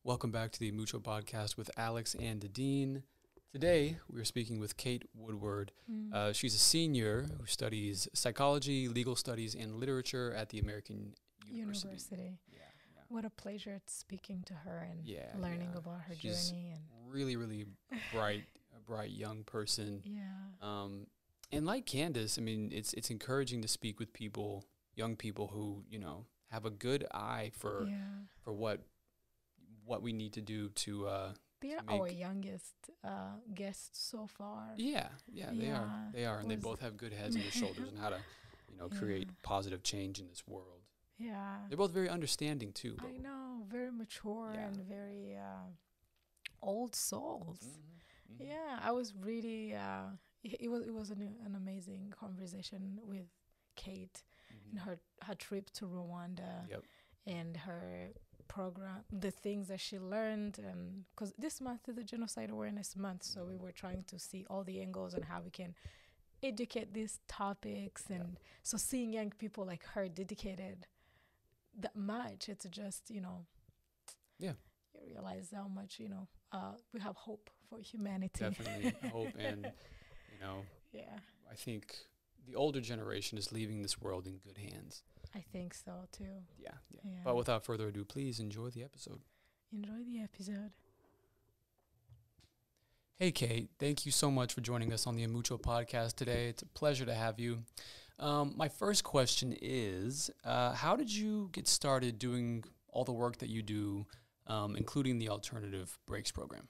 Welcome back to the Umuco podcast with Alex and Dydine. Today, we're speaking with Cate Woodward. She's a senior who studies psychology, legal studies, and literature at the American University. Yeah. What a pleasure speaking to her and learning about her journey. And really bright, a bright young person. Yeah. And like Candace, I mean, it's encouraging to speak with people, young people who, have a good eye for what we need to do to they are our youngest guests so far. Yeah, they are, and they both have good heads on their shoulders on how to, create positive change in this world. Yeah, they're both very understanding too. I know, very mature and very old souls. Mm-hmm. Yeah, I was really. It was an amazing conversation with Cate and her trip to Rwanda and her program, the things that she learned, and because this month is the Genocide Awareness Month, so we were trying to see all the angles on how we can educate these topics, and so seeing young people like her dedicated that much, it's just you realize how much we have hope for humanity. Definitely hope, and I think the older generation is leaving this world in good hands. I think so too. Yeah. But without further ado, please enjoy the episode. Enjoy the episode. Hey, Cate. Thank you so much for joining us on the Umuco podcast today. It's a pleasure to have you. My first question is, how did you get started doing all the work that you do, including the Alternative Breaks program?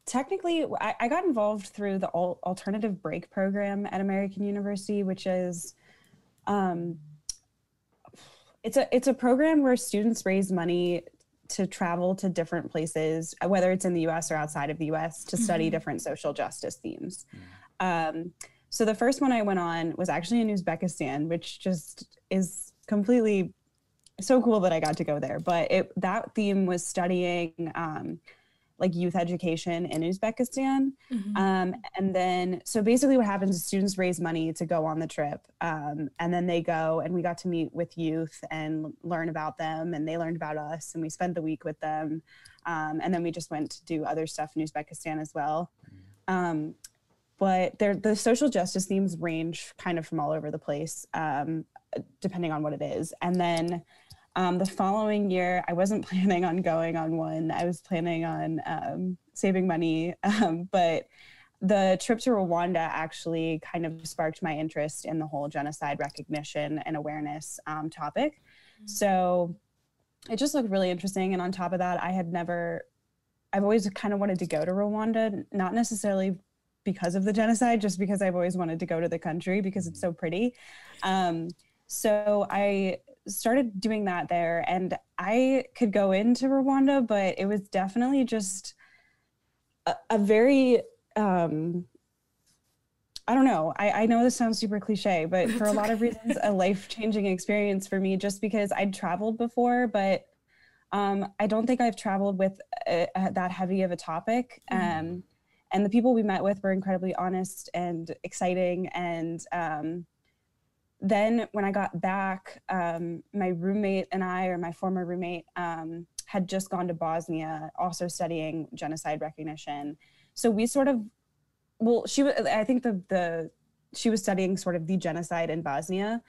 Technically, I got involved through the Alternative Break program at American University, which is, it's a program where students raise money to travel to different places, whether it's in the U.S. or outside of the U.S., to study different social justice themes. So the first one I went on was actually in Uzbekistan, which just is completely so cool that I got to go there. But that theme was studying like youth education in Uzbekistan. And then, so basically what happens is students raise money to go on the trip. And then they go, and we got to meet with youth and learn about them, and they learned about us, and we spent the week with them. And then we just went to do other stuff in Uzbekistan as well. But the social justice themes range kind of from all over the place, depending on what it is. And then the following year, I wasn't planning on going on one. I was planning on saving money, but the trip to Rwanda actually kind of sparked my interest in the whole genocide recognition and awareness topic. So it just looked really interesting. And on top of that, I've always kind of wanted to go to Rwanda, not necessarily because of the genocide, just because I've always wanted to go to the country because it's so pretty. So I started doing that there, and I could go into Rwanda, but it was definitely just a very, I don't know. I know this sounds super cliche, but for a lot of reasons, a life-changing experience for me, just because I'd traveled before, but I don't think I've traveled with that heavy of a topic. And the people we met with were incredibly honest and exciting. And then when I got back, my roommate and I, or my former roommate, had just gone to Bosnia, also studying genocide recognition. So we sort of, I think she was studying sort of the genocide in Bosnia.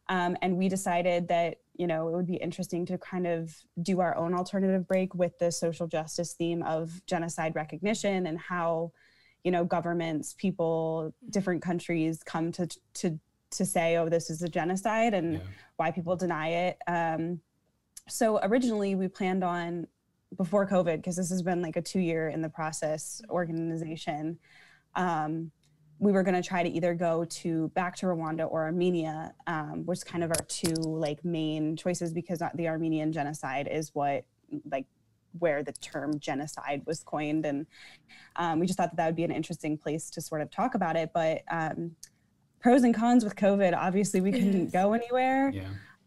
And we decided that, it would be interesting to kind of do our own alternative break with the social justice theme of genocide recognition, and how, governments, people, different countries come to say, oh, this is a genocide, and why people deny it. So originally we planned on, before COVID, because this has been like a 2-year in the process organization, we were going to try to either go back to Rwanda or Armenia, was kind of our two like main choices, because the Armenian genocide is where the term genocide was coined. And we just thought that would be an interesting place to sort of talk about it. But pros and cons with COVID, obviously we couldn't go anywhere.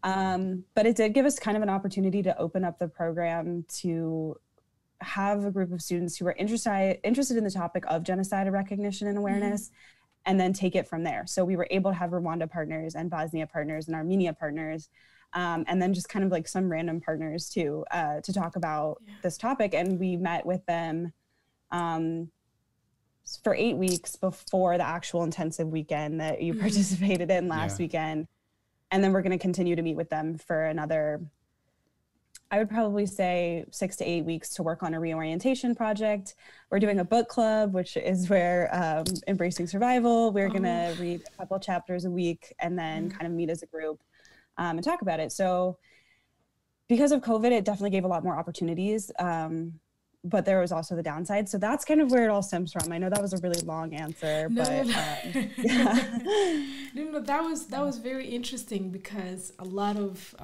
But it did give us kind of an opportunity to open up the program to have a group of students who are interested in the topic of genocide recognition and awareness, and then take it from there. So we were able to have Rwanda partners and Bosnia partners and Armenia partners, and then just kind of like some random partners too, to talk about this topic. And we met with them for 8 weeks before the actual intensive weekend that you participated in last weekend. And then we're going to continue to meet with them for another, I would probably say 6 to 8 weeks to work on a reorientation project. We're doing a book club, which is where Embracing Survival, we're going to read a couple chapters a week and then kind of meet as a group and talk about it. So because of COVID, it definitely gave a lot more opportunities. But there was also the downside. So that's kind of where it all stems from. I know that was a really long answer, but no, that was very interesting, because a lot of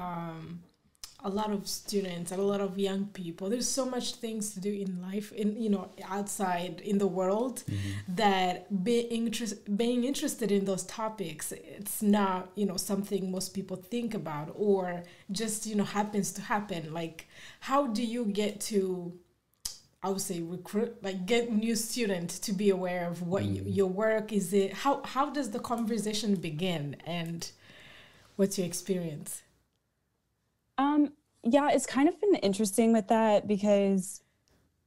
students and a lot of young people, there's so much things to do in life, outside in the world, that being interested in those topics, it's not, something most people think about or just, happens to happen. Like, how do you get to, I would say, get new students to be aware of what your work is? How does the conversation begin, and what's your experience? Yeah, it's kind of been interesting with that, because,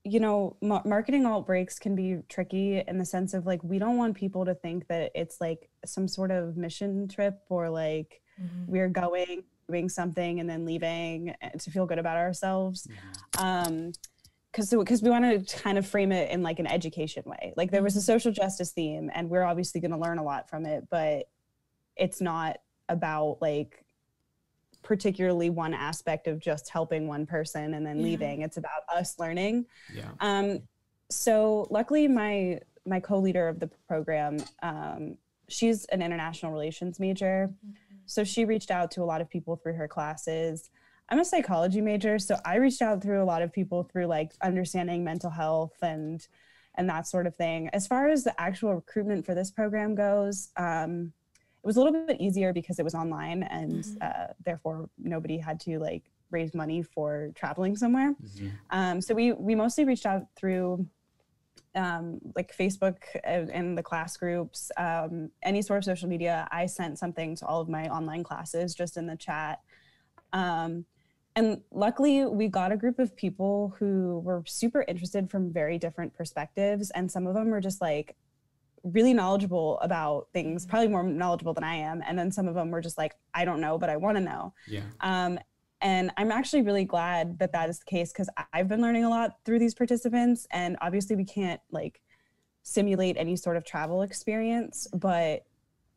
marketing alt breaks can be tricky in the sense of like, we don't want people to think that it's like some sort of mission trip, or like we're doing something and then leaving to feel good about ourselves. Because we want to kind of frame it in like an education way. Like, there was a social justice theme, and we're obviously going to learn a lot from it, but it's not about like particularly one aspect of just helping one person and then leaving. It's about us learning. So luckily my co-leader of the program, she's an international relations major. So she reached out to a lot of people through her classes. I'm a psychology major, so I reached out through a lot of people through like understanding mental health and that sort of thing. As far as the actual recruitment for this program goes, it was a little bit easier because it was online, and therefore nobody had to like raise money for traveling somewhere. So we mostly reached out through like Facebook and the class groups, any sort of social media. I sent something to all of my online classes just in the chat. And luckily we got a group of people who were super interested from very different perspectives. And some of them were just like really knowledgeable about things, probably more knowledgeable than I am. And then some of them were just like, I don't know, but I want to know. And I'm actually really glad that that is the case, because I've been learning a lot through these participants. And obviously we can't like simulate any sort of travel experience, but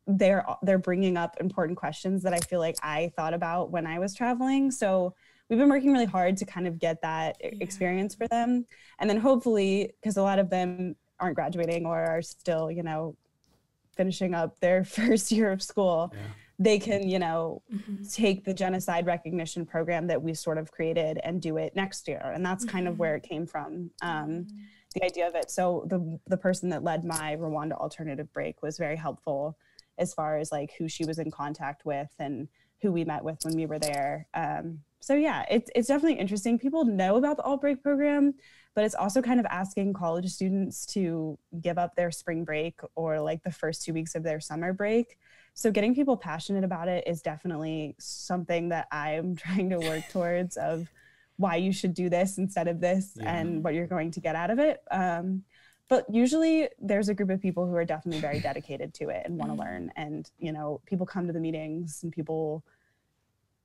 they're bringing up important questions that I feel like I thought about when I was traveling. So we've been working really hard to kind of get that experience for them. And then hopefully, because a lot of them aren't graduating or are still, finishing up their first year of school, they can, take the genocide recognition program that we sort of created and do it next year. And that's kind of where it came from, the idea of it. So the person that led my Rwanda alternative break was very helpful as far as like who she was in contact with and who we met with when we were there. So yeah, it's definitely interesting. People know about the alt break program, but it's also kind of asking college students to give up their spring break or like the first 2 weeks of their summer break. So getting people passionate about it is definitely something that I'm trying to work towards, of why you should do this instead of this and what you're going to get out of it. But usually there's a group of people who are definitely very dedicated to it and want to learn. And, people come to the meetings, and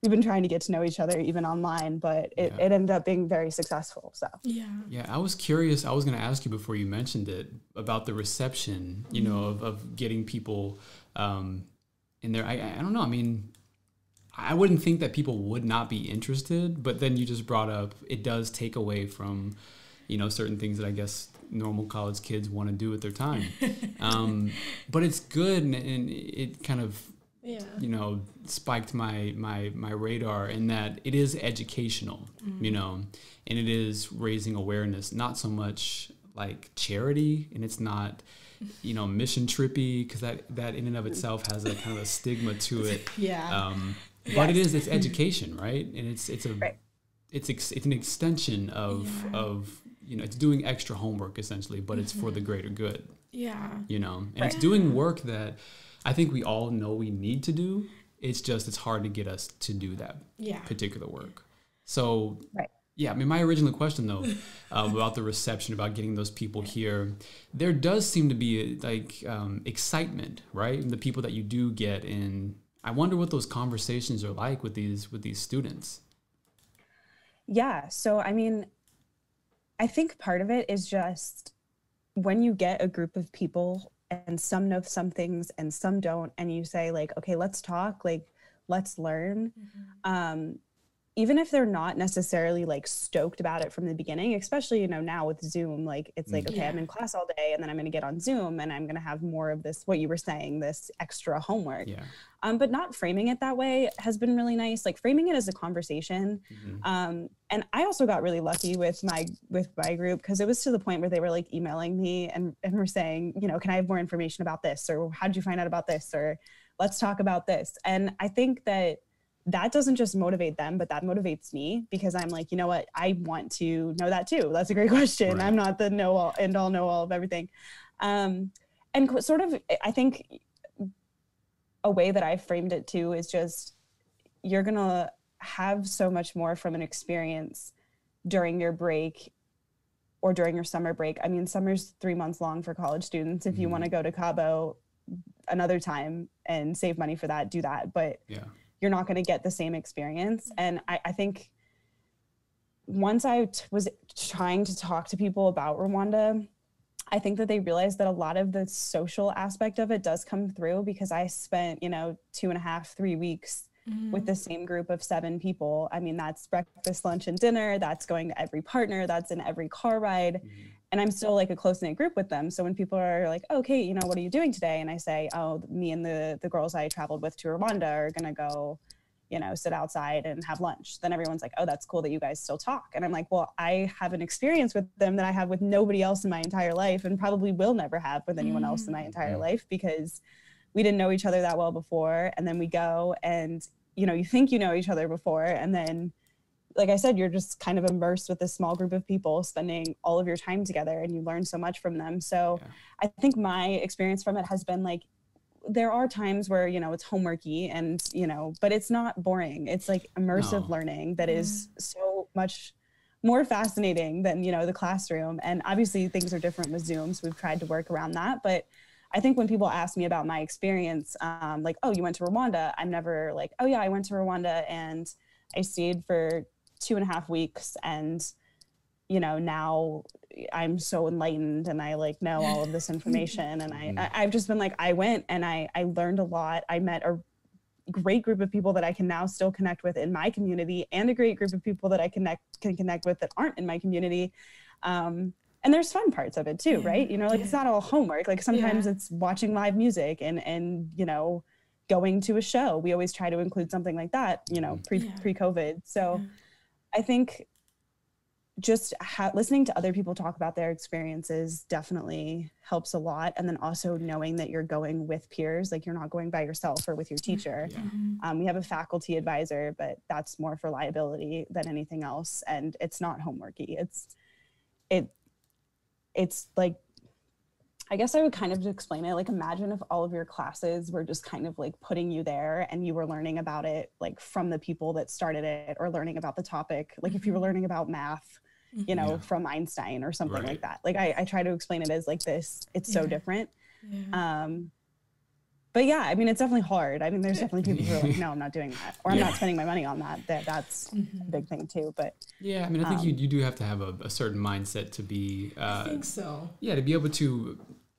we've been trying to get to know each other even online, but it ended up being very successful. So yeah, I was curious. I was going to ask you before you mentioned it about the reception, of getting people in there. I don't know. I mean, I wouldn't think that people would not be interested, but then you just brought up, it does take away from, certain things that I guess normal college kids want to do with their time. But it's good, and it kind of, spiked my radar in that it is educational, and it is raising awareness, not so much like charity, and it's not, mission trippy, because that in and of itself has a kind of a stigma to it. But it's education, right? And it's an extension of it's doing extra homework essentially, but it's for the greater good. And it's doing work that I think we all know we need to do, It's hard to get us to do that particular work. So, right. Yeah, I mean, my original question, though, about the reception, about getting those people here, there does seem to be, excitement, right? And the people that you do get in, I wonder what those conversations are like with these students. Yeah, so, I mean, I think part of it is just when you get a group of people and some know some things and some don't, and you say, like, okay, let's talk, like, let's learn. Even if they're not necessarily like stoked about it from the beginning, especially, you know, now with Zoom, like it's like, okay, I'm in class all day and then I'm going to get on Zoom and I'm going to have more of this, what you were saying, this extra homework. But not framing it that way has been really nice. Like framing it as a conversation. And I also got really lucky with my group, because it was to the point where they were like emailing me and were saying, you know, can I have more information about this? Or how did you find out about this? Or let's talk about this. And I think that doesn't just motivate them, but that motivates me, because I'm like, you know what, I want to know that too. That's a great question. Right. I'm not the know-all of everything. And sort of, I think a way that I've framed it too is just, you're going to have so much more from an experience during your break or during your summer break. I mean, summer's 3 months long for college students. If you want to go to Cabo another time and save money for that, do that. But you're not going to get the same experience. And I think once I was trying to talk to people about Rwanda, I think that they realized that a lot of the social aspect of it does come through, because I spent, 2.5, 3 weeks with the same group of 7 people. I mean, that's breakfast, lunch, and dinner. That's going to every partner. That's in every car ride. And I'm still like a close-knit group with them. So when people are like, okay, what are you doing today? And I say, oh, me and the girls I traveled with to Rwanda are going to go, sit outside and have lunch. Then everyone's like, oh, that's cool that you guys still talk. And I'm like, well, I have an experience with them that I have with nobody else in my entire life, and probably will never have with anyone else in my entire life, because we didn't know each other that well before. And then we go and, you think you know each other before. And then, like I said, you're just kind of immersed with this small group of people, spending all of your time together, and you learn so much from them. So I think my experience from it has been like, there are times where, it's homeworky and, but it's not boring. It's like immersive learning that is so much more fascinating than, the classroom. And obviously things are different with Zoom, so we've tried to work around that. But I think when people ask me about my experience, like, oh, you went to Rwanda, I'm never like, oh yeah, I went to Rwanda and I stayed for 2.5 weeks, and now I'm so enlightened and I like know all of this information. And I've just been like, I went and I learned a lot. I met a great group of people that I can now still connect with in my community, and a great group of people that I can connect with that aren't in my community. And there's fun parts of it too, right? It's not all homework. Like sometimes it's watching live music and going to a show. We always try to include something like that, pre-COVID. So I think just listening to other people talk about their experiences definitely helps a lot. And then also knowing that you're going with peers, like you're not going by yourself or with your teacher. We have a faculty advisor, but that's more for liability than anything else. And it's not homeworky. It's like, I guess I would kind of explain it like, imagine if all of your classes were just kind of like putting you there and you were learning about it like from the people that started it, or learning about the topic. Like if you were learning about math, from Einstein or something like that. Like I try to explain it as like this, it's so different. But yeah, I mean, it's definitely hard. I mean, there's definitely people who are like, no, I'm not doing that, or I'm not spending my money on that. That's a big thing too. But yeah, I mean, I think you do have to have a certain mindset to be. I think so. Yeah, to be able to,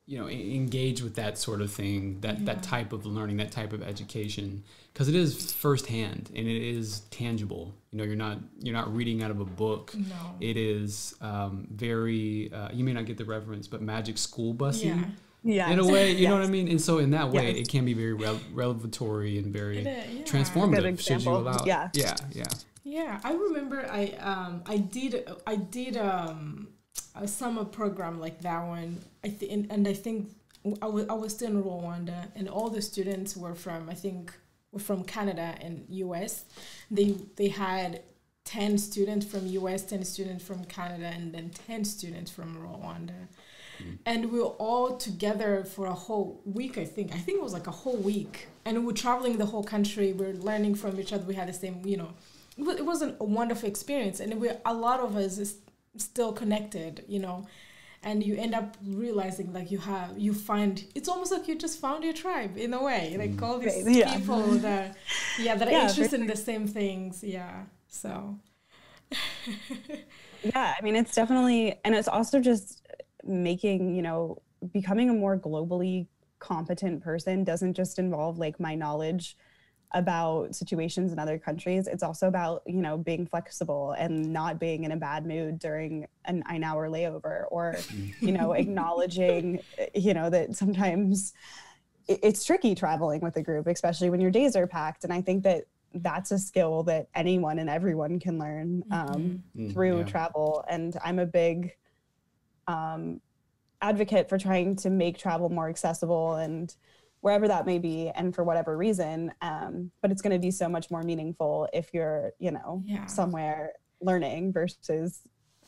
engage with that sort of thing, that type of learning, that type of education, because it is firsthand and it is tangible. You're not reading out of a book. No. It is very. You may not get the reference, but magic school busing. Yeah, in a way, you know what I mean? And so in that way, it can be very revelatory and very transformative. Should you allow it. Yeah, I remember I did a summer program like that one. I think I was still in Rwanda, and all the students were from Canada and US. They had 10 students from US, 10 students from Canada, and then 10 students from Rwanda. And we were all together for a whole week, I think. I think it was like a whole week. And we were traveling the whole country. We were learning from each other. We had the same, it was a wonderful experience. And a lot of us is still connected, and you end up realizing like you find, it's almost like you just found your tribe in a way, like all these people that are interested in the same things. So yeah, I mean, it's definitely, and it's also just making, becoming a more globally competent person doesn't just involve like my knowledge about situations in other countries. It's also about, being flexible and not being in a bad mood during an 9-hour layover, or, acknowledging, that sometimes it's tricky traveling with a group, especially when your days are packed. And I think that that's a skill that anyone and everyone can learn through travel. And I'm a big advocate for trying to make travel more accessible, and wherever that may be, and for whatever reason, but it's going to be so much more meaningful if you're, somewhere learning versus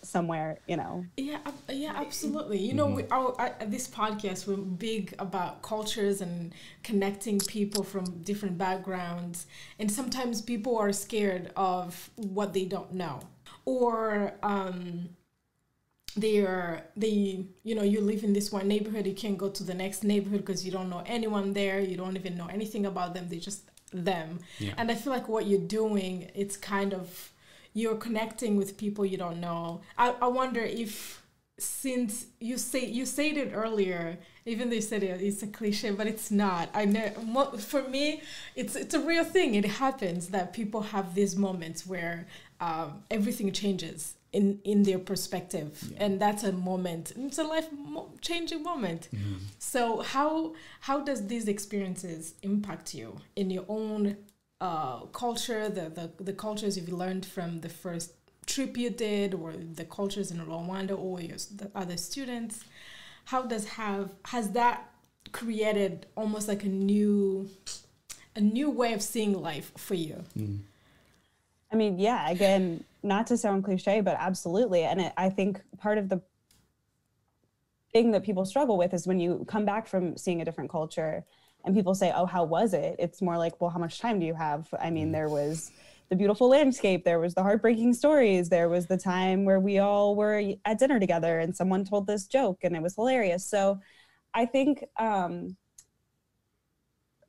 somewhere, absolutely. This podcast, we're big about cultures and connecting people from different backgrounds, and sometimes people are scared of what they don't know, or you live in this one neighborhood, you can't go to the next neighborhood because you don't know anyone there, you don't even know anything about them, they're just them. And I feel like what you're doing, it's kind of, you're connecting with people you don't know. I wonder if, since you said it earlier, even though you said it's a cliche, but it's not. I know, for me, it's a real thing. It happens that people have these moments where everything changes in their perspective, and that's a moment. It's a life-changing moment. So how does these experiences impact you in your own culture, the cultures you've learned from the first trip you did, or the cultures in Rwanda, or the other students? Has that created almost like a new way of seeing life for you? I mean, again, not to sound cliche, but absolutely. And I think part of the thing that people struggle with is when you come back from seeing a different culture and people say, oh, how was it? It's more like, well, how much time do you have? I mean, there was the beautiful landscape, there was the heartbreaking stories, there was the time where we all were at dinner together and someone told this joke and it was hilarious. So I think,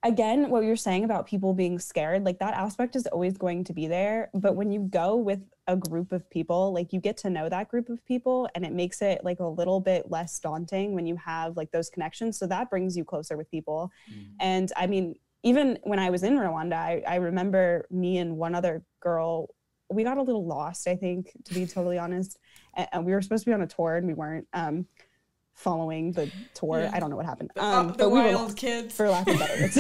again, what you're saying about people being scared, like that aspect is always going to be there. But when you go with a group of people, like you get to know that group of people, and it makes it like a little bit less daunting when you have like those connections. So that brings you closer with people. And I mean, even when I was in Rwanda, I remember me and one other girl, we got a little lost, I think, to be totally honest. And we were supposed to be on a tour and we weren't. Following the tour. I don't know what happened. The wild kids, for lack of better words.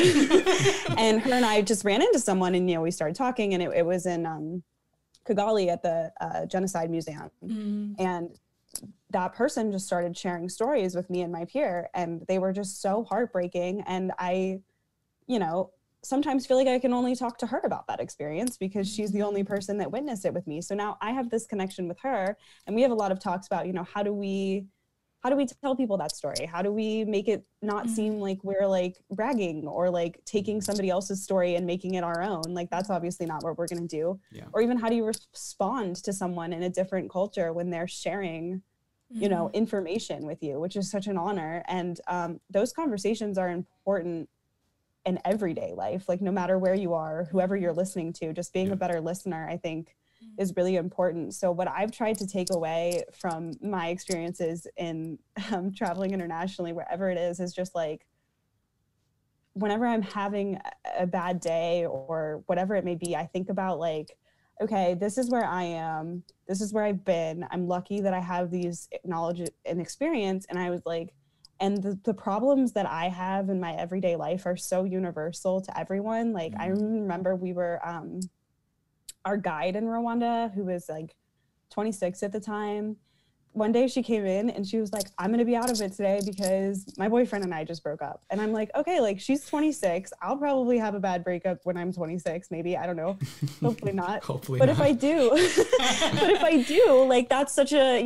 And her and I just ran into someone, and we started talking, and it was in Kigali at the Genocide Museum. And that person just started sharing stories with me and my peer, and they were just so heartbreaking. And I, sometimes feel like I can only talk to her about that experience because she's the only person that witnessed it with me. So now I have this connection with her, and we have a lot of talks about, how do we tell people that story? How do we make it not seem like we're like bragging or like taking somebody else's story and making it our own? Like that's obviously not what we're going to do. Or even how do you respond to someone in a different culture when they're sharing, information with you, which is such an honor. And those conversations are important in everyday life, like no matter where you are, whoever you're listening to, just being a better listener, I think is really important. So what I've tried to take away from my experiences in traveling internationally, wherever it is just like, whenever I'm having a bad day or whatever it may be, I think about like, okay, this is where I am. This is where I've been. I'm lucky that I have these knowledge and experience. And I was like, and the problems that I have in my everyday life are so universal to everyone. Like I remember we were, our guide in Rwanda, who was like 26 at the time, one day she came in and she was like, I'm going to be out of it today because my boyfriend and I just broke up. And I'm like, okay, like she's 26. I'll probably have a bad breakup when I'm 26, maybe. I don't know. Hopefully not. Hopefully but not. if I do, like that's such a,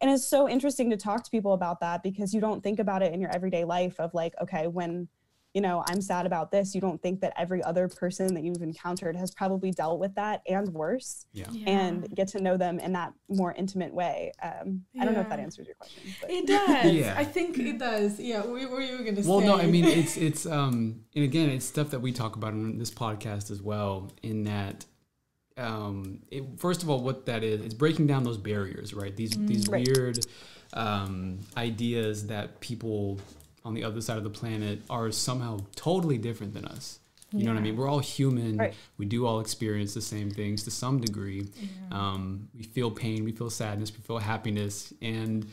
And it's so interesting to talk to people about that, because you don't think about it in your everyday life of like, okay, when, you know, I'm sad about this, you don't think that every other person that you've encountered has probably dealt with that and worse, and get to know them in that more intimate way. I don't know if that answers your question. But. It does. I think it does. Yeah. What were you going to say? Well, no, I mean, it's and again, it's stuff that we talk about on this podcast as well, in that, first of all, what that is, it's breaking down those barriers, right? These weird ideas that people on the other side of the planet are somehow totally different than us. You know what I mean? We're all human. Right. We do all experience the same things to some degree. We feel pain, we feel sadness, we feel happiness. And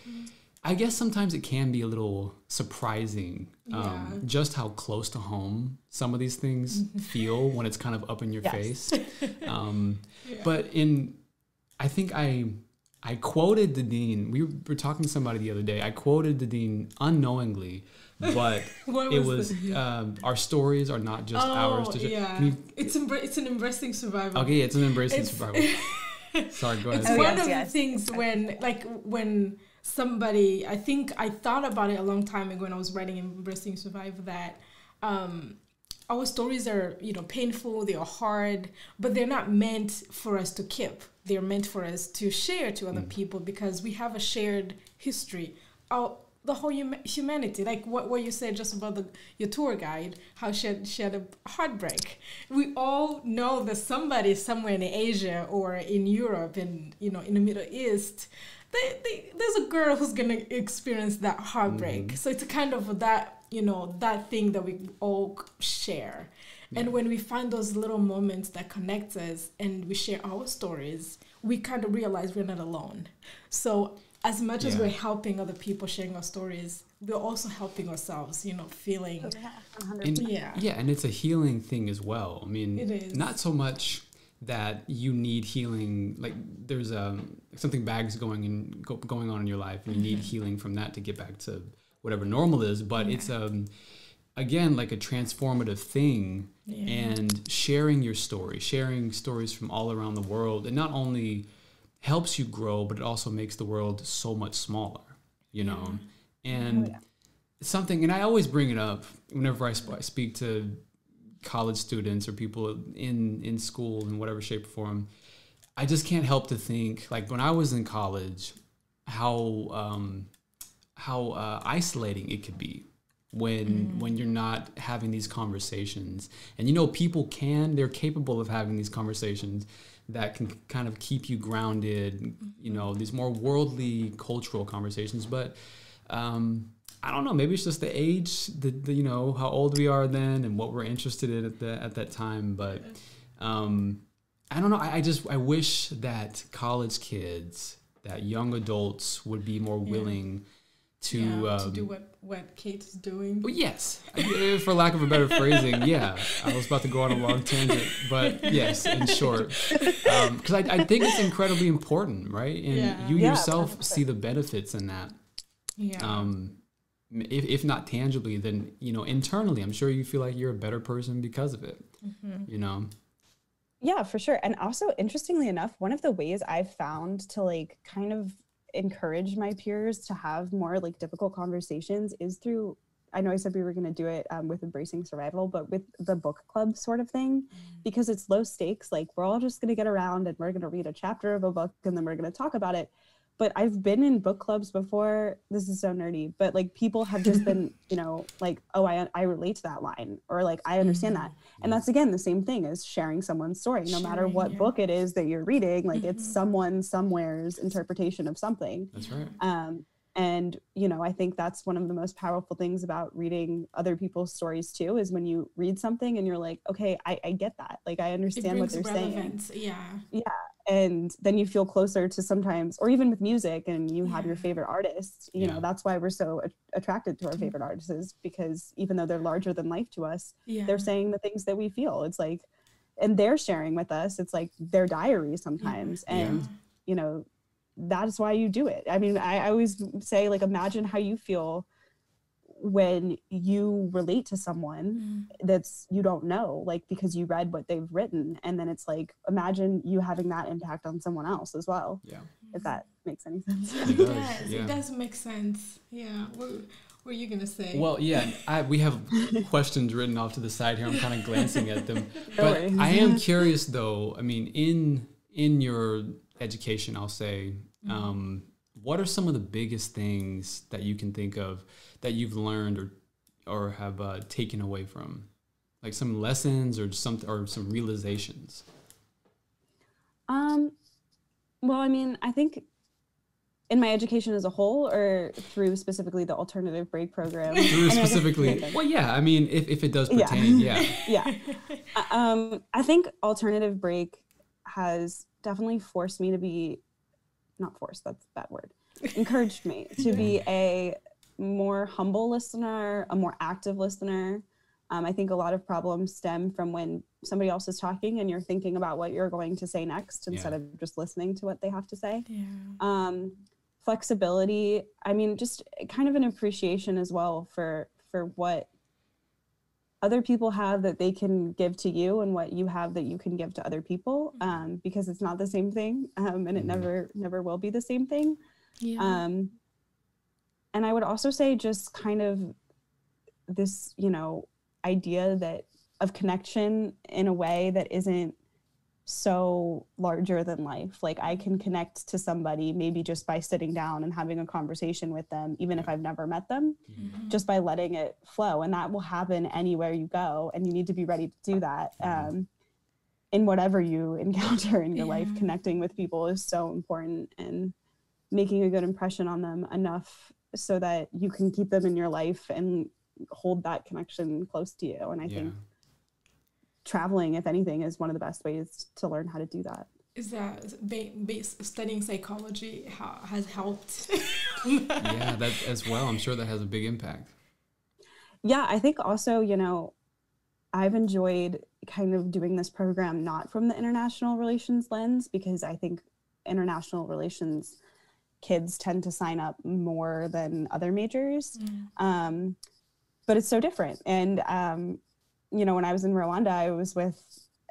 I guess sometimes it can be a little surprising just how close to home some of these things feel when it's kind of up in your face. But I think I quoted Dydine. We were talking to somebody the other day. I quoted Dydine unknowingly, but it was our stories are not just ours. It's an embracing survival. Okay, it's an embracing survival. Sorry, go ahead. It's one of the things when somebody, I think I thought about it a long time ago when I was writing Embracing Survival, that our stories are, you know, painful, they are hard, but they're not meant for us to keep. They're meant for us to share to other people, because we have a shared history. The whole humanity, like what you said just about your tour guide, how she had a heartbreak. We all know that somebody somewhere in Asia or in Europe and, you know, in the Middle East, there's a girl who's going to experience that heartbreak. So it's kind of that, you know, that thing that we all share. And when we find those little moments that connect us and we share our stories, we kind of realize we're not alone. So as much as we're helping other people sharing our stories, we're also helping ourselves, you know, feeling. And it's a healing thing as well. I mean, it is. Not so much that you need healing, like there's something bad's going on in your life and you need healing from that to get back to whatever normal is, but it's again, like a transformative thing, and sharing your story, sharing stories from all around the world, and not only helps you grow, but it also makes the world so much smaller, you know? And something, and I always bring it up whenever I speak to college students or people in school in whatever shape or form. I just can't help to think, like when I was in college, how isolating it could be when you're not having these conversations. And, you know, they're capable of having these conversations that can kind of keep you grounded, you know, these more worldly, cultural conversations. But I don't know, maybe it's just the age, the you know, how old we are then and what we're interested in at that time. But I don't know, I wish that college kids, that young adults would be more willing to do what Kate's doing. Well, yes, for lack of a better phrasing, I was about to go on a long tangent, but yes, in short, because I think it's incredibly important, right? And you yourself 100%. See the benefits in that. If not tangibly, then, you know, internally, I'm sure you feel like you're a better person because of it, you know? Yeah, for sure. And also, interestingly enough, one of the ways I've found to like kind of encourage my peers to have more like difficult conversations is through, I know I said we were going to do it with Embracing Survival, but with the book club sort of thing, because it's low stakes. Like we're all just going to get around and we're going to read a chapter of a book and then we're going to talk about it. But I've been in book clubs before. This is so nerdy, but like people have just been, you know, like, oh, I relate to that line, or like, I understand that. And that's, again, the same thing as sharing someone's story, no matter what book it is that you're reading, like it's someone somewhere's interpretation of something. That's right. And, you know, I think that's one of the most powerful things about reading other people's stories too, is when you read something and you're like, okay, I get that. Like, I understand what they're saying. Yeah. And then you feel closer to sometimes, or even with music, and you have your favorite artists, you know, that's why we're so attracted to our favorite artists, is because even though they're larger than life to us, they're saying the things that we feel. It's like, and they're sharing with us. It's like their diary sometimes. And, you know, that's why you do it. I mean, I always say, like, imagine how you feel when you relate to someone that's you don't know, like because you read what they've written, and then it's like, imagine you having that impact on someone else as well. Yeah. If that makes any sense. It does. It does make sense. Yeah. What were you gonna say? Well, yeah, we have questions written off to the side here. I'm kind of glancing at them, No but worries. I am curious though. I mean, in your education, I'll say, what are some of the biggest things that you can think of that you've learned or have taken away from, like some lessons or some realizations? Well, I mean, I think in my education as a whole, or through specifically the alternative break program? Through specifically, well, yeah, I mean, if it does pertain, yeah. I think alternative break has definitely forced me to be, not forced, that's a bad word, encouraged me to be a more humble listener, a more active listener. I think a lot of problems stem from when somebody else is talking and you're thinking about what you're going to say next instead of just listening to what they have to say. Yeah. Flexibility, I mean, just kind of an appreciation as well for what other people have that they can give to you and what you have that you can give to other people, because it's not the same thing, and it never will be the same thing. Yeah. And I would also say just kind of this, idea that of connection in a way that isn't so larger than life. Like I can connect to somebody maybe just by sitting down and having a conversation with them, even if I've never met them, just by letting it flow. And that will happen anywhere you go. And you need to be ready to do that. In whatever you encounter in your life, connecting with people is so important, and making a good impression on them enough so that you can keep them in your life and hold that connection close to you. And I think traveling, if anything, is one of the best ways to learn how to do that. Is that studying psychology has helped? Yeah, that as well. I'm sure that has a big impact. Yeah, I think also, I've enjoyed kind of doing this program not from the international relations lens, because I think international relations kids tend to sign up more than other majors. But it's so different. And, when I was in Rwanda, I was with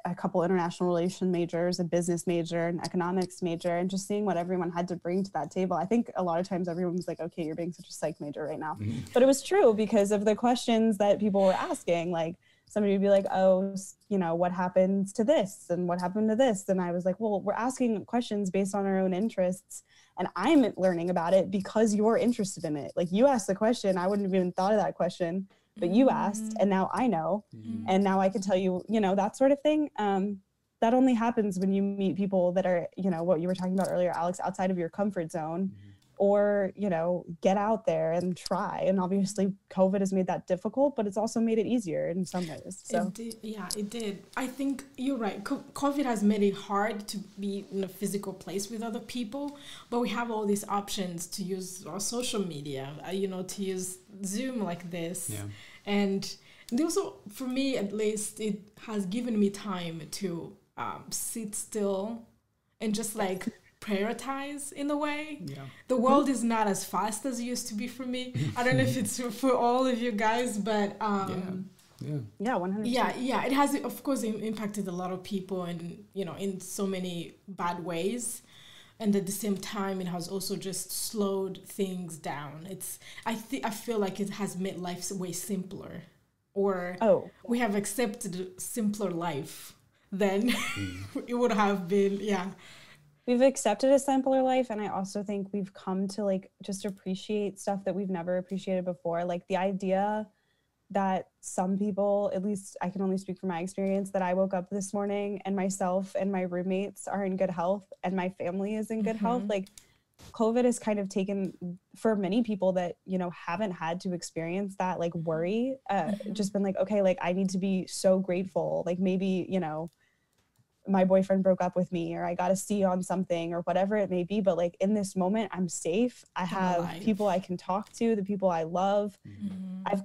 a couple international relation majors, a business major, an economics major, and just seeing what everyone had to bring to that table. I think a lot of times everyone was like, okay, you're being such a psych major right now. But it was true because of the questions that people were asking. Like somebody would be like, oh, what happens to this? And what happened to this? And I was like, well, we're asking questions based on our own interests. And I'm learning about it because you're interested in it. Like you asked the question, I wouldn't have even thought of that question, but you asked, and now I know, and now I can tell you, that sort of thing. That only happens when you meet people that are, what you were talking about earlier, Alex, outside of your comfort zone, or, get out there and try. And obviously COVID has made that difficult, but it's also made it easier in some ways. So it did. I think you're right. COVID has made it hard to be in a physical place with other people, but we have all these options to use our social media, to use Zoom like this. Yeah. And also, for me, at least, it has given me time to sit still and just like prioritize in a way. Yeah. The world is not as fast as it used to be for me. I don't know if it's for all of you guys, but yeah, 100%. Yeah, it has, of course, impacted a lot of people, and in so many bad ways. And at the same time, it has also just slowed things down. I feel like it has made life way simpler, or we have accepted a simpler life than it would have been. Yeah. We've accepted a simpler life, and I also think we've come to like just appreciate stuff that we've never appreciated before. Like the idea that some people, at least I can only speak from my experience, that I woke up this morning and myself and my roommates are in good health and my family is in good health. Like COVID has kind of taken, for many people that, haven't had to experience that like worry, just been like, okay, like I need to be so grateful. Like maybe, my boyfriend broke up with me, or I got a C on something, or whatever it may be. But like in this moment, I'm safe. I have people I can talk to, the people I love.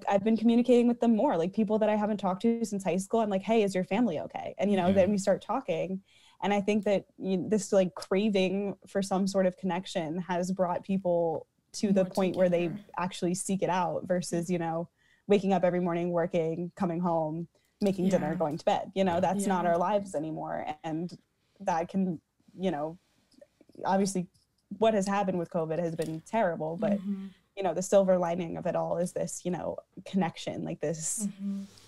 I've been communicating with them more, like people that I haven't talked to since high school. I'm like, hey, is your family okay? And, then we start talking. And I think that this like craving for some sort of connection has brought people to the point where they actually seek it out versus, you know, waking up every morning, working, coming home, making dinner, going to bed. You know, that's not our lives anymore. And that can, you know, obviously what has happened with COVID has been terrible, but you know, the silver lining of it all is this, you know, connection, like this,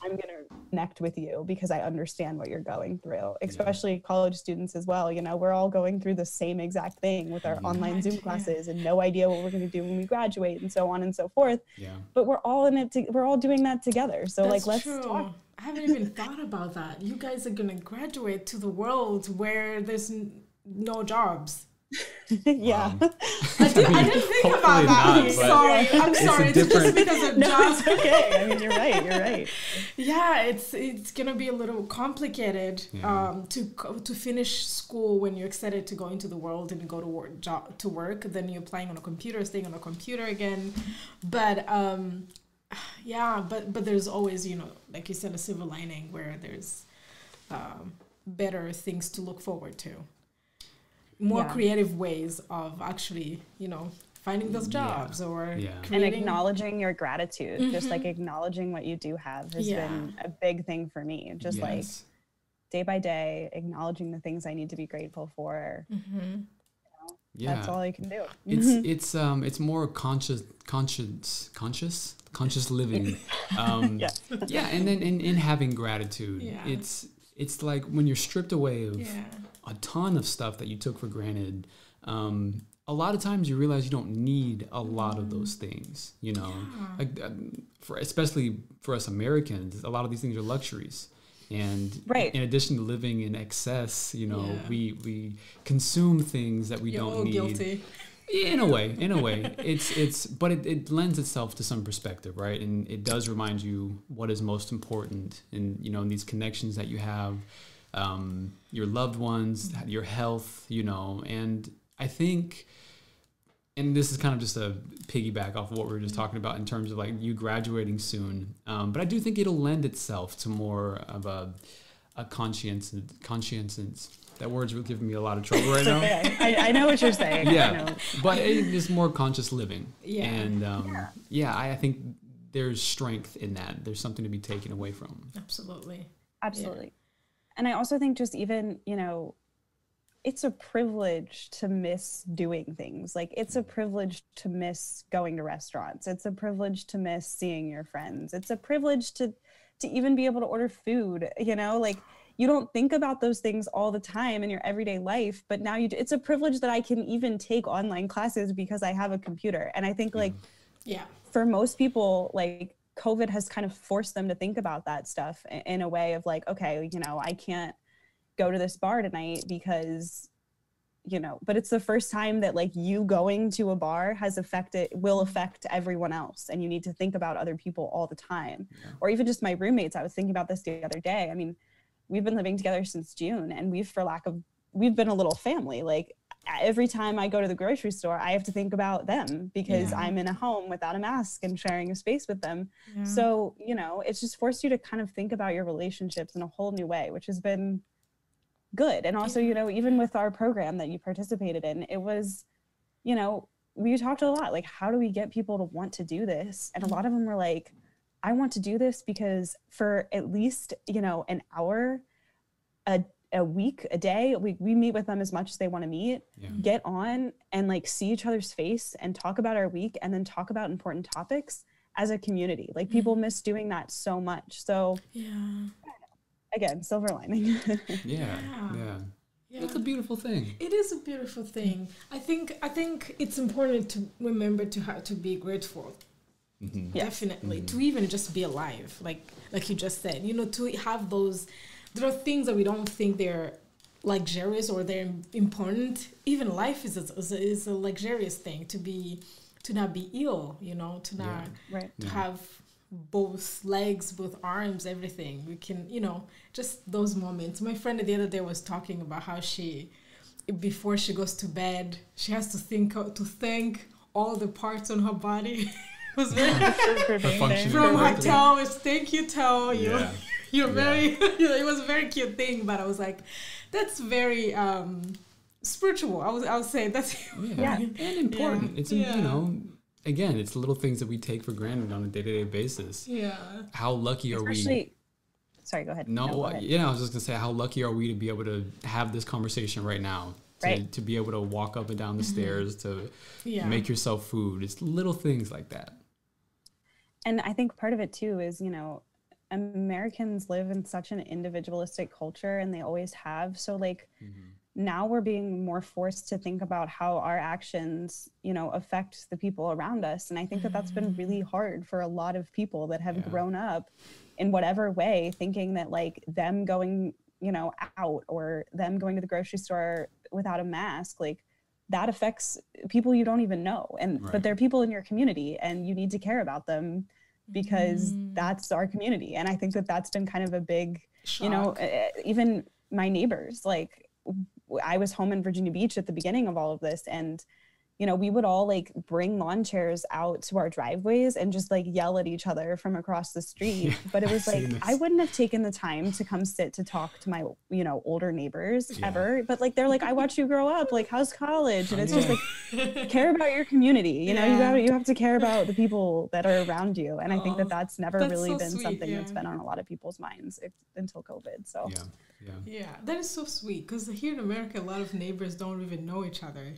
I'm going to connect with you because I understand what you're going through, especially college students as well. You know, we're all going through the same exact thing with our online Zoom classes and no idea what we're going to do when we graduate and so on and so forth. But we're all in it. We're all doing that together. So that's like, let's talk. I haven't even thought about that. You guys are going to graduate to the world where there's no jobs. Yeah. I didn't think about that. I'm sorry. It's just because of jobs. It's okay. I mean, you're right. Yeah, it's gonna be a little complicated to finish school when you're excited to go into the world and go to work. Then you're playing on a computer, staying on a computer again. But but there's always, you know, like you said, a silver lining where there's better things to look forward to. More creative ways of actually, you know, finding those jobs or and acknowledging your gratitude, just like acknowledging what you do have has been a big thing for me. Just like day by day, acknowledging the things I need to be grateful for. You know, that's all you can do. It's more conscious living. And then in having gratitude, it's like when you're stripped away of a ton of stuff that you took for granted, a lot of times you realize you don't need a lot of those things, you know, especially for us Americans, a lot of these things are luxuries. And in addition to living in excess, you know, we consume things that we don't need. Guilty. In a way, but it lends itself to some perspective, right? And it does remind you what is most important in, you know, in these connections that you have, your loved ones, your health, you know. And I think, and this is kind of just a piggyback off of what we were just talking about in terms of like you graduating soon, but I do think it'll lend itself to more of a conscience. That word's giving me a lot of trouble right now. Okay. I know what you're saying. Yeah, but it is more conscious living. Yeah. And I think there's strength in that. There's something to be taken away from. Absolutely. Yeah. And I also think just even, you know, it's a privilege to miss doing things. Like it's a privilege to miss going to restaurants. It's a privilege to miss seeing your friends. It's a privilege to even be able to order food, you know, like you don't think about those things all the time in your everyday life, but now you do. It's a privilege that I can even take online classes because I have a computer. And I think like, for most people, like COVID has kind of forced them to think about that stuff in a way of like, okay, you know, I can't go to this bar tonight because, you know, but it's the first time that like you going to a bar will affect everyone else. And you need to think about other people all the time. Or even just my roommates. I was thinking about this the other day. I mean, we've been living together since June and we've been a little family. Like every time I go to the grocery store, I have to think about them because I'm in a home without a mask and sharing a space with them. So, you know, it's just forced you to kind of think about your relationships in a whole new way, which has been good. And also, you know, even with our program that you participated in, it was, you know, we talked a lot, like, how do we get people to want to do this? And a lot of them were like, I want to do this because for at least, you know, an hour, a week, a day, we meet with them as much as they want to meet, get on and like see each other's face and talk about our week and then talk about important topics as a community. Like people miss doing that so much. So again, silver lining. Yeah. It's a beautiful thing. It is a beautiful thing. I think it's important to remember to be grateful. Definitely. To even just be alive, like you just said, you know, to have those. There are things that we don't think they're luxurious or they're important. Even life is a luxurious thing to not be ill, you know, to not to have both legs, both arms, everything. We can, you know, just those moments. My friend the other day was talking about how before she goes to bed, she has to thank all the parts on her body. It was very from her toe. It's thank you, toe. You're very. It was a very cute thing, but I was like, that's very spiritual. I would say that's and important. It's you know, again, it's little things that we take for granted on a day-to-day basis. Yeah. How lucky are we? Sorry, go ahead. No, go ahead. I was just gonna say, how lucky are we to be able to have this conversation right now? To be able to walk up and down the stairs, to make yourself food. It's little things like that. And I think part of it too is, you know, Americans live in such an individualistic culture, and they always have. So like now we're being more forced to think about how our actions, you know, affect the people around us. And I think that that's been really hard for a lot of people that have grown up in whatever way, thinking that like them going, you know, out or them going to the grocery store without a mask, like that affects people you don't even know. And but they're people in your community, and you need to care about them because that's our community. And I think that that's been kind of a big shock. You know, even my neighbors, like I was home in Virginia Beach at the beginning of all of this, and you know, we would all like bring lawn chairs out to our driveways and just like yell at each other from across the street. But it was like, I wouldn't have taken the time to come sit to talk to my, you know, older neighbors ever. But like, they're like, I watched you grow up. Like, how's college? And it's just like, care about your community. You know, you have to care about the people that are around you. And I think that that's never really so been sweet, something that's been on a lot of people's minds until COVID. So yeah, that is so sweet, because here in America, a lot of neighbors don't even know each other.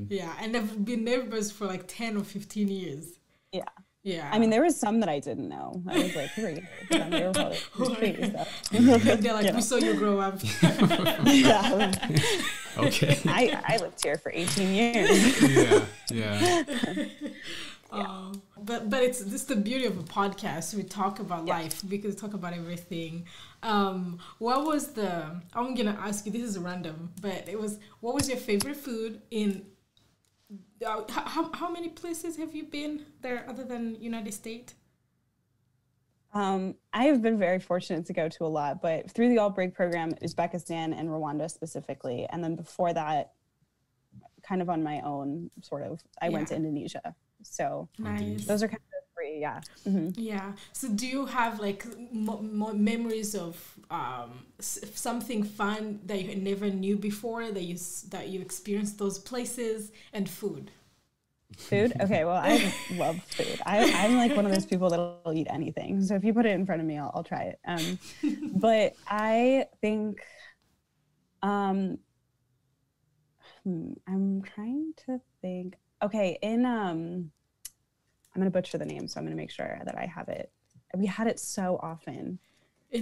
Yeah, and they've been neighbors for like 10 or 15 years. Yeah. I mean, there was some that I didn't know. I was like, who are you? They were probably trees, they're like, we saw you grow up. Okay. I lived here for 18 years. But it's just the beauty of a podcast. We talk about life, because we talk about everything. What was I'm gonna ask you, this is random, but what was your favorite food in how many places have you been there other than United States? I have been very fortunate to go to a lot, but through the All Break program, Uzbekistan and Rwanda specifically, and then before that, kind of on my own, sort of, I went to Indonesia. So nice. Those are kind of the 3, Yeah. So do you have like memories of something fun that you never knew before that you experienced those places, and food? Food? Okay, well, I love food. I'm like one of those people that'll eat anything. So if you put it in front of me, I'll try it. But I think I'm trying to think. Okay, I'm going to butcher the name, so I'm going to make sure that I have it. We had it so often.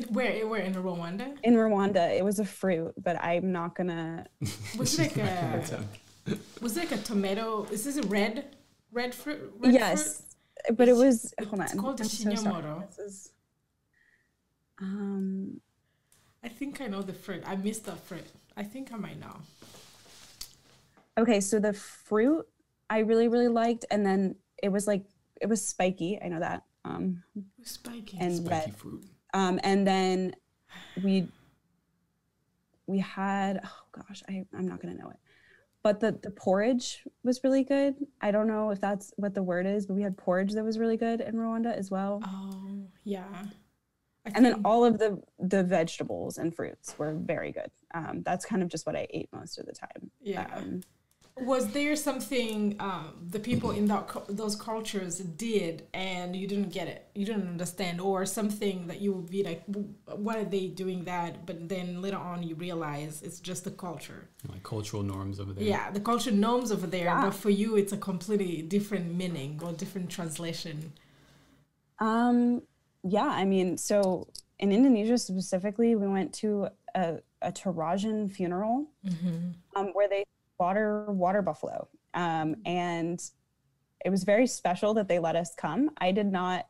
Where in Rwanda? In Rwanda, it was a fruit, but I'm not going to... Was it like a tomato? Is this a red fruit? Yes, fruit? But it was... Hold on. It's called the shinyamoro. I think I know the fruit. I missed that fruit. I think I might know. Okay, so the fruit I really, really liked, and then it was spiky. I know that. Spiky. And spiky fruit. And then we had, oh gosh, I'm not gonna know it, but the porridge was really good. I don't know if that's what the word is, but we had porridge that was really good in Rwanda as well. Oh yeah. And then all of the vegetables and fruits were very good. That's kind of just what I ate most of the time. Yeah. Was there something the people in those cultures did and you didn't get it, you didn't understand, or something that you would be like, why are they doing that? But then later on you realize it's just the culture. Like cultural norms over there. Yeah, the cultural norms over there, but for you it's a completely different meaning or different translation. Yeah, I mean, so in Indonesia specifically, we went to a Torajan funeral where they water buffalo. And it was very special that they let us come. I did not,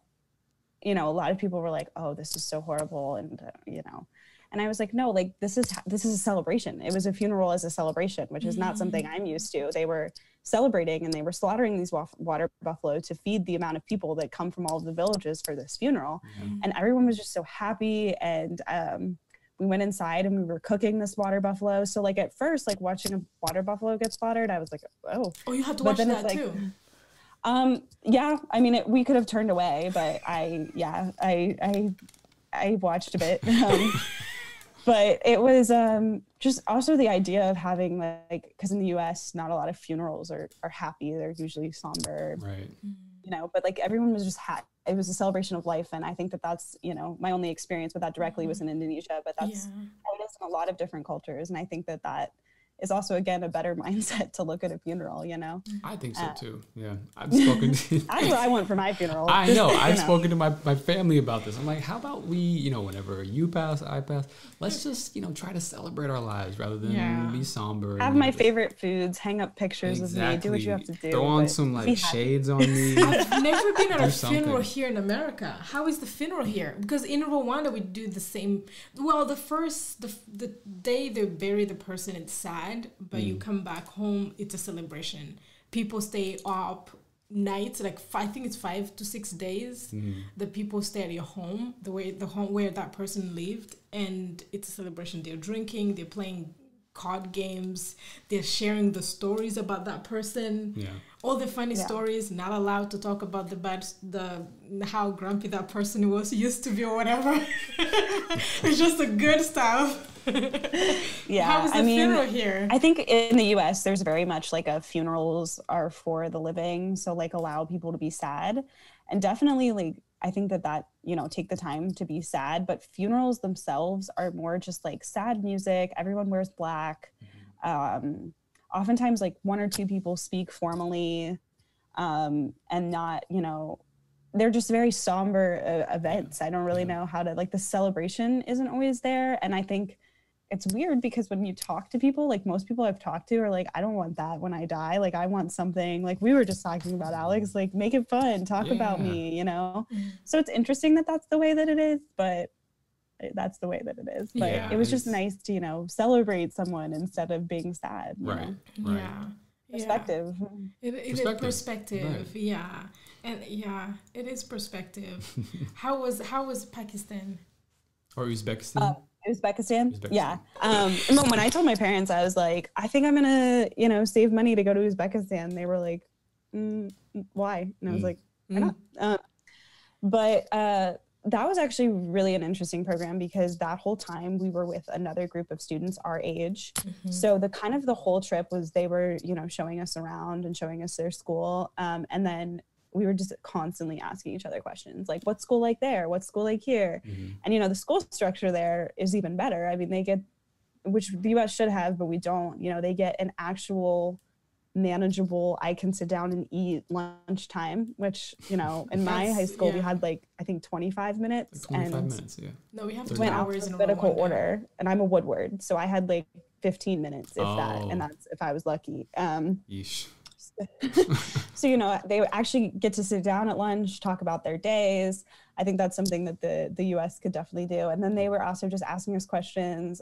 a lot of people were like, oh, this is so horrible. And, and I was like, no, like this is a celebration. It was a funeral as a celebration, which is not something I'm used to. They were celebrating and they were slaughtering these water buffalo to feed the amount of people that come from all of the villages for this funeral. And everyone was just so happy. And, we went inside and we were cooking this water buffalo. So like at first, like watching a water buffalo get slaughtered, I was like, oh. Oh, you had to watch that too. Yeah, I mean, we could have turned away, but I watched a bit. But it was just also the idea of having like, because in the US, not a lot of funerals are happy. They're usually somber, right? You know, but like everyone was just it was a celebration of life. And I think that that's, you know, my only experience with that directly was in Indonesia, but that's how it is in a lot of different cultures. And I think that that is also, again, a better mindset to look at a funeral, you know? I think so too. Yeah. I've spoken to that's what I want for my funeral. I know. I've spoken to my family about this. I'm like, how about we, you know, whenever you pass, I pass, let's just, you know, try to celebrate our lives rather than be somber. Have my favorite foods, hang up pictures of me, do what you have to do. Throw on some like shades on me. I've never been at a funeral here in America. How is the funeral here? Because in Rwanda we do the same. Well, the day they bury the person, it's sad. But you come back home, it's a celebration. People stay up nights, like I think it's 5 to 6 days. The people stay at your home, the home where that person lived, and it's a celebration. They're drinking, they're playing card games, they're sharing the stories about that person. All the funny stories, not allowed to talk about how grumpy that person used to be or whatever. It's just the good stuff. How was the funeral here? I think in the US there's very much like funerals are for the living, so like allow people to be sad, and definitely like I think that you know, take the time to be sad, but funerals themselves are more just like sad music, everyone wears black, oftentimes like 1 or 2 people speak formally, and not, you know, they're just very somber events. I don't really know how to, like, the celebration isn't always there. And I think it's weird because when you talk to people, like most people I've talked to are like, I don't want that when I die. Like, I want something like we were just talking about, Alex, like make it fun, talk about me, you know? So it's interesting that that's the way that it is, but that's the way that it is. But it was just nice to, you know, celebrate someone instead of being sad. Right. Perspective. It is perspective. Right. And it is perspective. How was Pakistan? Or Uzbekistan? Uzbekistan. Yeah. When I told my parents, I was like, I think I'm gonna, you know, save money to go to Uzbekistan. They were like, why? And I was like, why not? But that was actually really an interesting program because that whole time we were with another group of students our age. So the whole trip was they were, you know, showing us around and showing us their school. And then we were just constantly asking each other questions like, what's school like there? What's school like here? And, you know, the school structure there is even better. I mean, they get, which the US should have, but we don't, you know, they get an actual manageable, I can sit down and eat lunchtime, which, you know, in my high school, we had like, I think 25 minutes. 25 minutes, No, we have 2 hours in alphabetical order. And I'm a Woodward. So I had like 15 minutes, if that. And that's if I was lucky. Yeesh. So, you know, they actually get to sit down at lunch, talk about their days. I think that's something that the US could definitely do. And then they were also just asking us questions.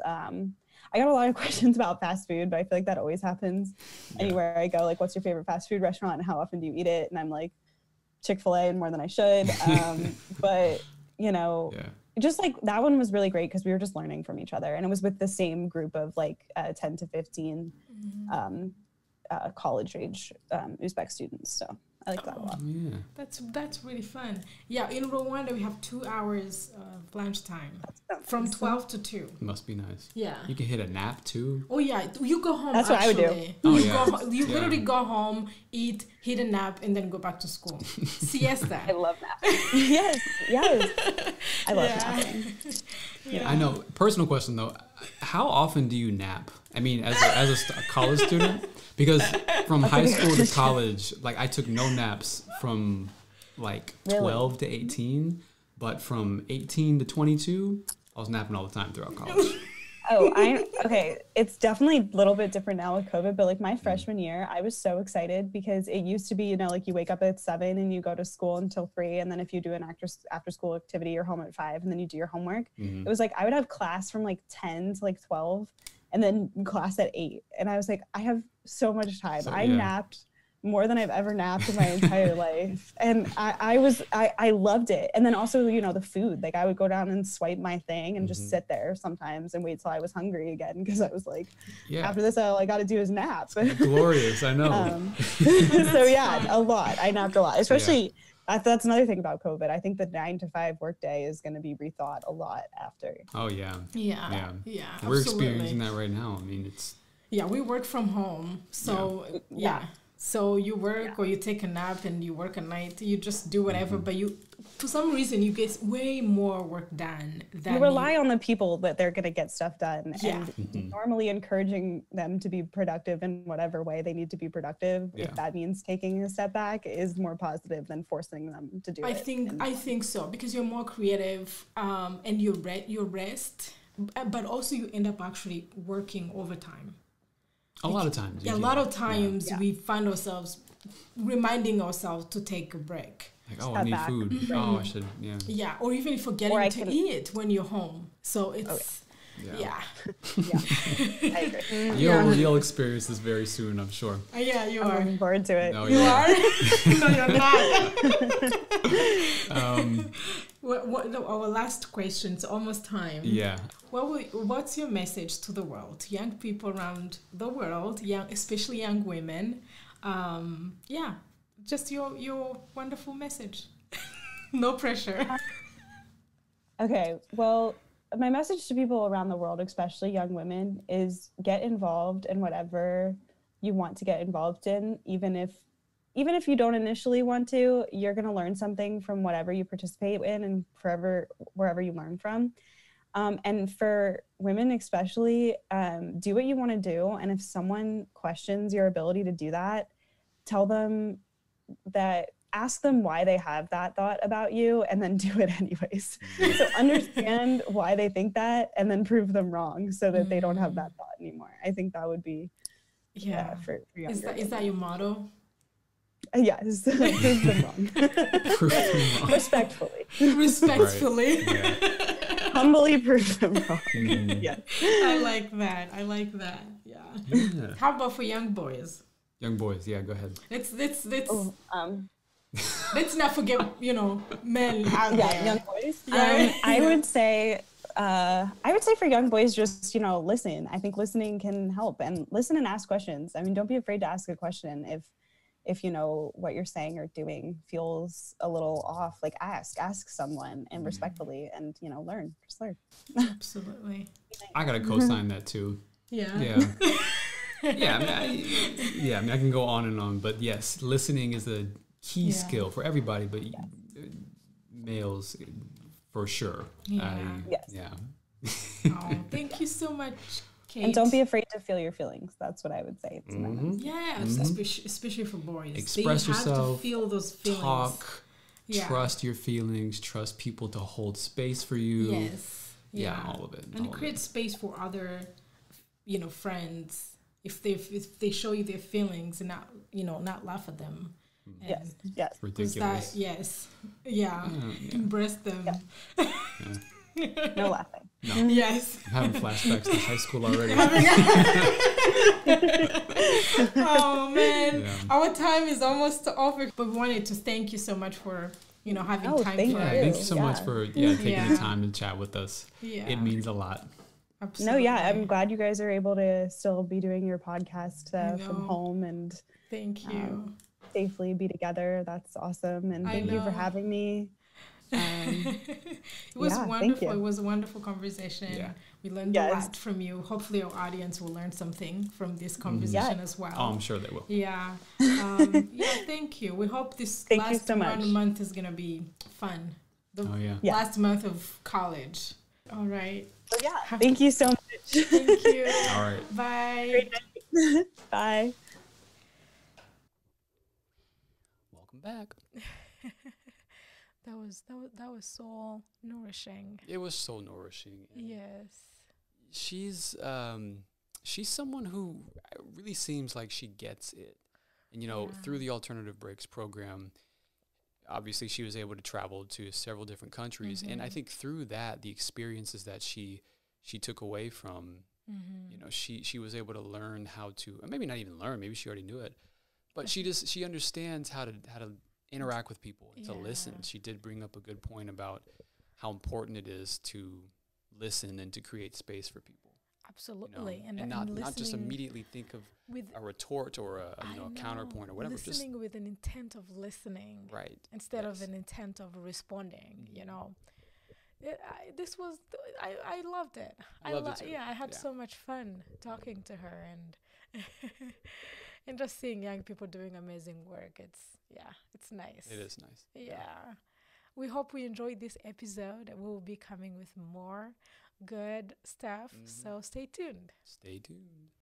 I got a lot of questions about fast food, but I feel like that always happens anywhere I go. Like, what's your favorite fast food restaurant and how often do you eat it? And I'm like, Chick-fil-A and more than I should. But, you know, just like that one was really great because we were just learning from each other. And it was with the same group of like 10 to 15 college age Uzbek students. So I like that a lot. That's really fun. Yeah, in Rwanda we have 2 hours of lunchtime from 12 to 2. Must be nice. Yeah. You can hit a nap too. Oh yeah, you go home. That's actually. What I would do. You literally go home, eat, hit a nap, and then go back to school. Siesta. I love napping. yes. I love napping. I know. Personal question though, how often do you nap? I mean, as a college student, because from high school to college, like I took no naps from like 12 to 18, but from 18 to 22, I was napping all the time throughout college. Okay. It's definitely a little bit different now with COVID, but like my freshman year, I was so excited because it used to be, you know, like you wake up at 7 and you go to school until 3. And then if you do an after school activity, you're home at 5 and then you do your homework. It was like, I would have class from like 10 to like 12 and then class at 8. And I was like, I have so much time. I napped more than I've ever napped in my entire life. And I loved it. And then also, you know, the food, like I would go down and swipe my thing and just sit there sometimes and wait till I was hungry again. Cause I was like, after this, all I got to do is nap. Glorious. I know. So yeah, a lot. I napped a lot, especially That's another thing about COVID. I think the 9-to-5 workday is going to be rethought a lot after. Oh yeah. Yeah. We're experiencing that right now. I mean, it's. Yeah, we work from home, so yeah. So you work or you take a nap and you work at night. You just do whatever, but you, for some reason, you get way more work done than you rely on the people that they're going to get stuff done, Yeah. and normally encouraging them to be productive in whatever way they need to be productive. If that means taking a step back, is more positive than forcing them to do it. I think so, because you're more creative, and you rest, but also you end up actually working overtime. A lot of times. Yeah, a lot of times we find ourselves reminding ourselves to take a break. Like, oh, I need food. Oh, I should, Yeah, or even forgetting to eat when you're home. So it's, I agree. You'll experience this very soon, I'm sure. Yeah, you I'm are. looking forward to it. Oh, You are? No, you're not. Our last question, it's almost time. Yeah. What's your message to the world, young people around the world, especially young women? Just your wonderful message. No pressure. Okay, well, my message to people around the world, especially young women, is get involved in whatever you want to get involved in, even if you don't initially want to. You're going to learn something from whatever you participate in, and wherever you learn from. And for women especially, do what you want to do. And if someone questions your ability to do that, tell them that, ask them why they have that thought about you, and then do it anyways. So understand why they think that, and then prove them wrong so that they don't have that thought anymore. I think that would be for younger is that your motto? Yes. Prove them wrong. Prove them wrong. Respectfully. Respectfully. Right. Yeah. Humbly prove them wrong. Yes. I like that. Yeah. How about for young boys? Young boys, go ahead. Let's not forget, men out there. Young boys. I would say for young boys, just, listen. I think listening can help, and listen and ask questions. I mean, don't be afraid to ask a question if what you're saying or doing feels a little off. Like, ask someone, and respectfully, and just learn. Absolutely. I gotta co-sign that too. Yeah. I mean, I can go on and on, but yes, listening is a key skill for everybody, but males for sure. Oh, thank you so much, Cate. And don't be afraid to feel your feelings. That's what I would say. Especially for boys. Express yourself. They have to feel those feelings. Talk. Trust your feelings. Trust people to hold space for you. Yes. Yeah, all of it. And create space for other, friends. If they show you their feelings, and not laugh at them. Yes. Ridiculous. Embrace them. No laughing. No. Yes. I'm having flashbacks to high school already. Oh man, our time is almost over. But we wanted to thank you so much for having time. Thank you. Thank you so much for taking the time to chat with us. Yeah. It means a lot. Absolutely. No, I'm glad you guys are able to still be doing your podcast from home, and thank you. Safely be together. That's awesome, and thank you for having me. It was wonderful. It was a wonderful conversation. Yeah. We learned a lot from you. Hopefully our audience will learn something from this conversation as well. Oh, I'm sure they will. Yeah. Thank you. We hope this last 1 month is going to be fun. The last month of college. All right. Thank you so much. Thank you. All right. Bye. Bye. Welcome back. That was so nourishing. It was so nourishing. Yes. She's someone who really seems like she gets it. And through the Alternative Breaks program, obviously she was able to travel to several different countries, and I think through that, the experiences that she took away from, she was able to learn how to, maybe not even learn, maybe she already knew it, but she understands how to interact with people and to listen. She did bring up a good point about how important it is to listen and to create space for people. Absolutely. And not just immediately think of a retort or a counterpoint or whatever. Listening with an intent of listening. Right. Instead of an intent of responding, you know. I loved it. I loved it too. Yeah, I had so much fun talking to her and and just seeing young people doing amazing work. It's nice. It is nice. Yeah. We hope we enjoyed this episode. We will be coming with more good stuff. So stay tuned. Stay tuned.